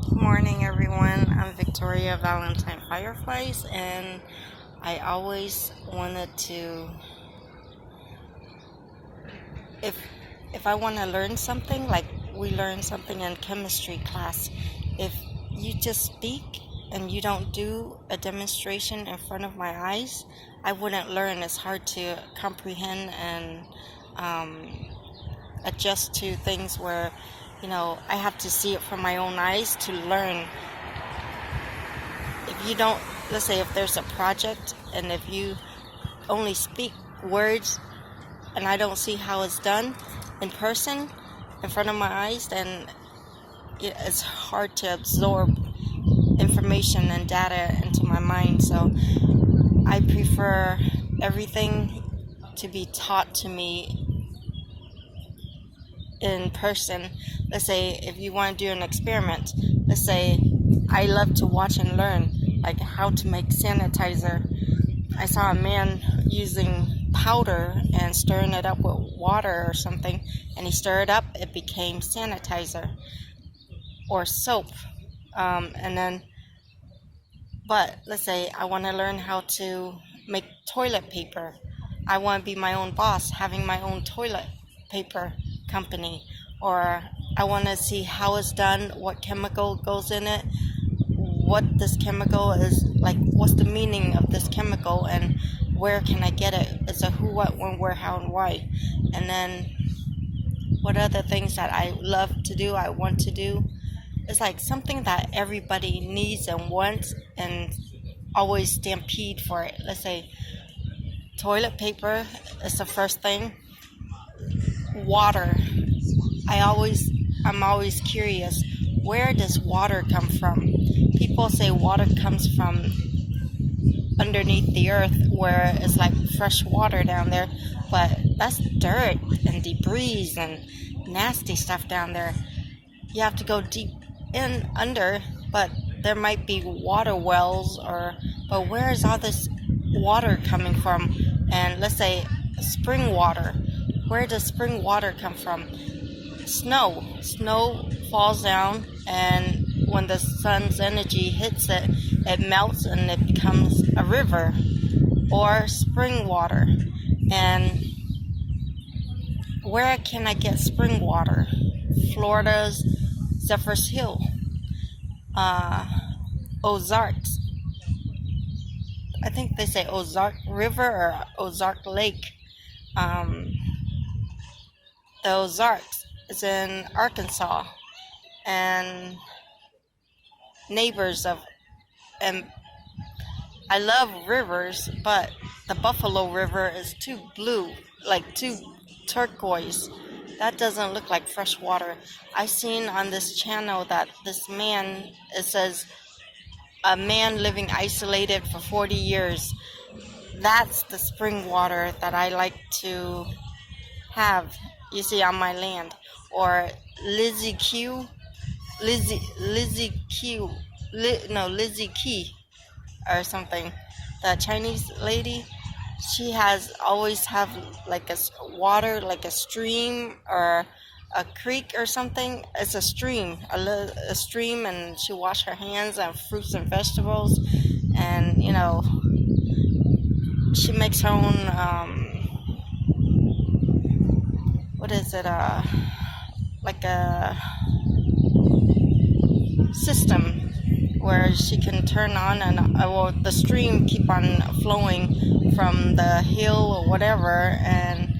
Good morning, everyone. I'm Victoria Valentine Fireflies, and I always wanted to, if if I want to learn something, like we learn something in chemistry class, if you just speak and you don't do a demonstration in front of my eyes, I wouldn't learn. It's hard to comprehend and um, adjust to things where, I have to see it from my own eyes to learn. If you don't, let's say if there's a project and if you only speak words and I don't see how it's done in person in front of my eyes, then it's hard to absorb information and data into my mind. So I prefer everything to be taught to me in person. Let's say if you want to do an experiment, let's say I love to watch and learn, like how to make sanitizer. I saw a man using powder and stirring it up with water or something, and he stirred it up, it became sanitizer or soap. And then, but let's say I want to learn how to make toilet paper. I want to be my own boss, having my own toilet paper company, or I want to see how it's done, what chemical goes in it, what this chemical is, like what's the meaning of this chemical, and where can I get it. It's a who, what, when, where, how, and why. And then what other things that I love to do, I want to do. It's like something that everybody needs and wants and always stampede for it. Let's say toilet paper is the first thing. Water. I'm always curious, where does water come from? People say water comes from underneath the earth where it's like fresh water down there, but that's dirt and debris and nasty stuff down there. You have to go deep in under, but there might be water wells, but where is all this water coming from? And let's say spring water. Where does spring water come from? Snow falls down, and when the sun's energy hits it, it melts and it becomes a river or spring water. And where can I get spring water? Florida's Zephyr's Hill, Ozarks. I think they say Ozark River or Ozark Lake. The Ozarks is in Arkansas, and and I love rivers, but the Buffalo River is too blue, like too turquoise. That doesn't look like fresh water. I seen on this channel that this man, it says a man living isolated for 40 years. That's the spring water that I like to have, you see, on my land. Or Lizzie Q, Lizzie Q, Lizzie Key or something. The Chinese lady, she has always have like a water, like a stream or a creek or something. It's a stream, a stream, and she wash her hands and fruits and vegetables, and she makes her own. What is it? Like a system where she can turn on and the stream keep on flowing from the hill or whatever, and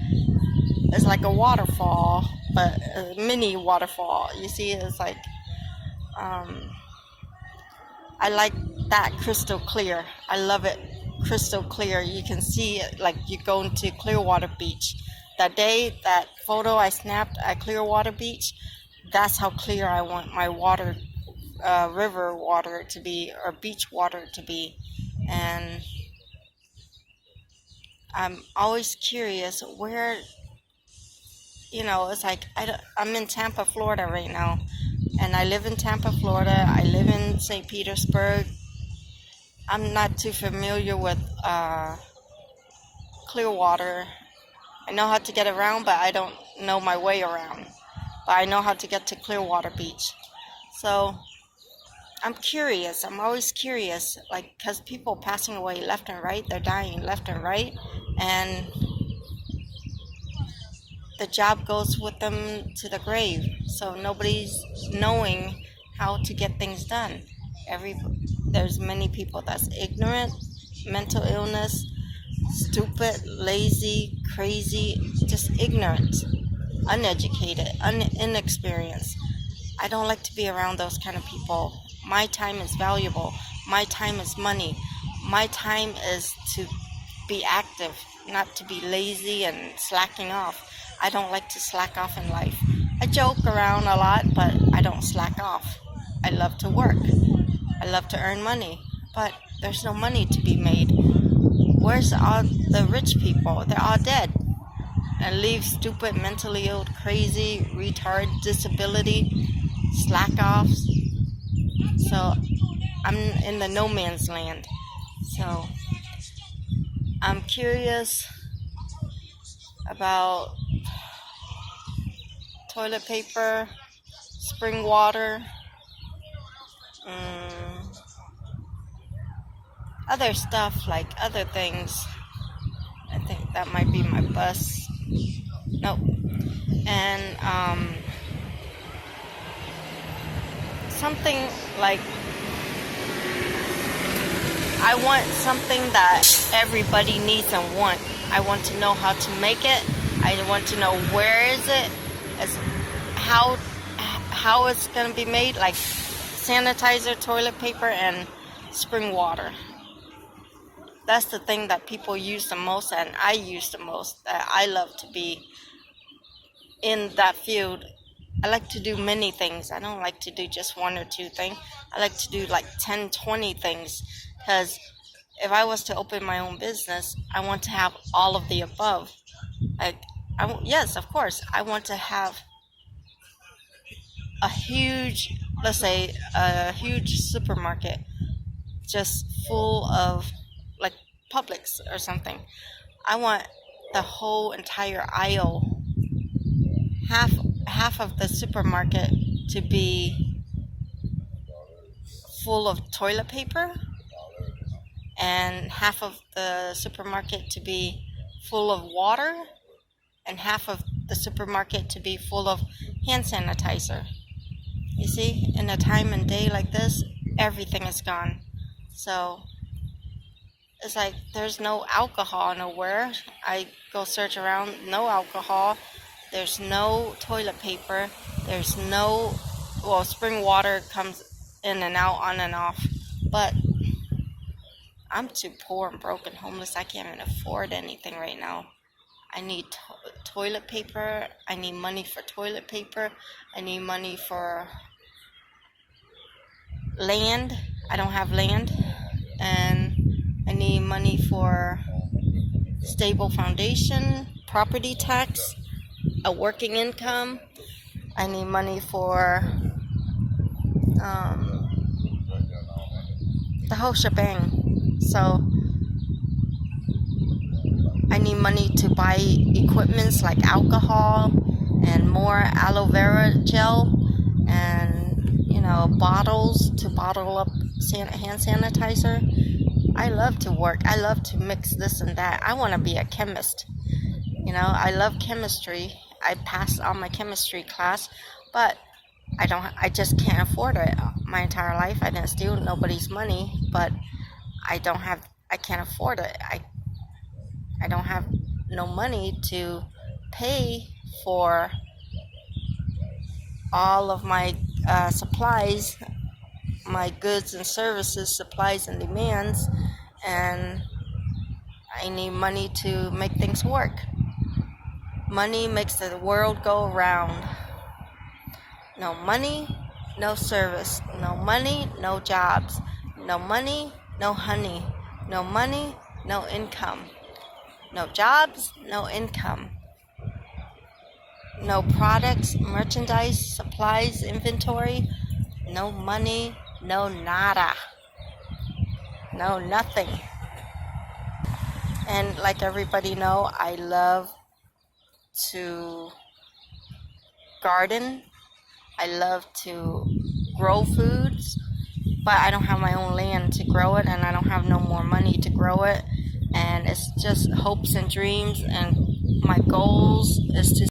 it's like a waterfall, but a mini waterfall. You see, it's like I like that crystal clear. I love it crystal clear. You can see it like you go into Clearwater Beach. That day, that photo I snapped at Clearwater Beach, that's how clear I want my water, river water to be, or beach water to be. And I'm always curious where, it's like I'm in Tampa, Florida right now, and I live in Tampa, Florida. I live in St. Petersburg. I'm not too familiar with Clearwater. I know how to get around, but I don't know my way around. But I know how to get to Clearwater Beach. So I'm curious. I'm always curious, like, because people passing away left and right, they're dying left and right, and the job goes with them to the grave. So nobody's knowing how to get things done. There's many people that's ignorant, mental illness, stupid, lazy, crazy, just ignorant, uneducated, inexperienced. I don't like to be around those kind of people. My time is valuable. My time is money. My time is to be active, not to be lazy and slacking off. I don't like to slack off in life. I joke around a lot, but I don't slack off. I love to work. I love to earn money, but there's no money to be made. Where's all the rich people? They're all dead. And leave stupid, mentally ill, crazy, retard, disability, slack offs. So I'm in the no man's land. So I'm curious about toilet paper, spring water, other stuff, like other things. I think that might be my bus. Nope. And something like, I want something that everybody needs and want. I want to know how to make it. I want to know where is it, as how it's going to be made, like sanitizer, toilet paper, and spring water. That's the thing that people use the most, and I use the most. That I love to be in that field. I like to do many things. I don't like to do just one or two things. I like to do like 10, 20 things. Because if I was to open my own business, I want to have all of the above. Yes, of course, I want to have a huge, let's say, a huge supermarket just full of, like, Publix or something. I want the whole entire aisle, half of the supermarket to be full of toilet paper, and half of the supermarket to be full of water, and half of the supermarket to be full of hand sanitizer. You see, in a time and day like this, everything is gone. So it's like there's no alcohol nowhere. I go search around, no alcohol. There's no toilet paper. There's no, well, spring water comes in and out, on and off. But I'm too poor and broke and homeless. I can't even afford anything right now. I need toilet paper. I need money for toilet paper. I need money for land. I don't have land. And I need money for stable foundation, property tax, a working income. I need money for the whole shebang. So I need money to buy equipments like alcohol and more aloe vera gel, and, bottles to bottle up hand sanitizer. I love to work. I love to mix this and that. I want to be a chemist. I love chemistry. I passed on my chemistry class, but I just can't afford it. My entire life I didn't steal nobody's money, but I can't afford it. I don't have no money to pay for all of my supplies, my goods and services, supplies and demands, and I need money to make things work. Money makes the world go round. No money, no service. No money, no jobs. No money, no honey. No money, no income. No jobs, no income. No products, merchandise, supplies, inventory. No money, no nada. No nothing. And like everybody know, I love to garden. I love to grow foods, but I don't have my own land to grow it, and I don't have no more money to grow it, and it's just hopes and dreams, and my goals is to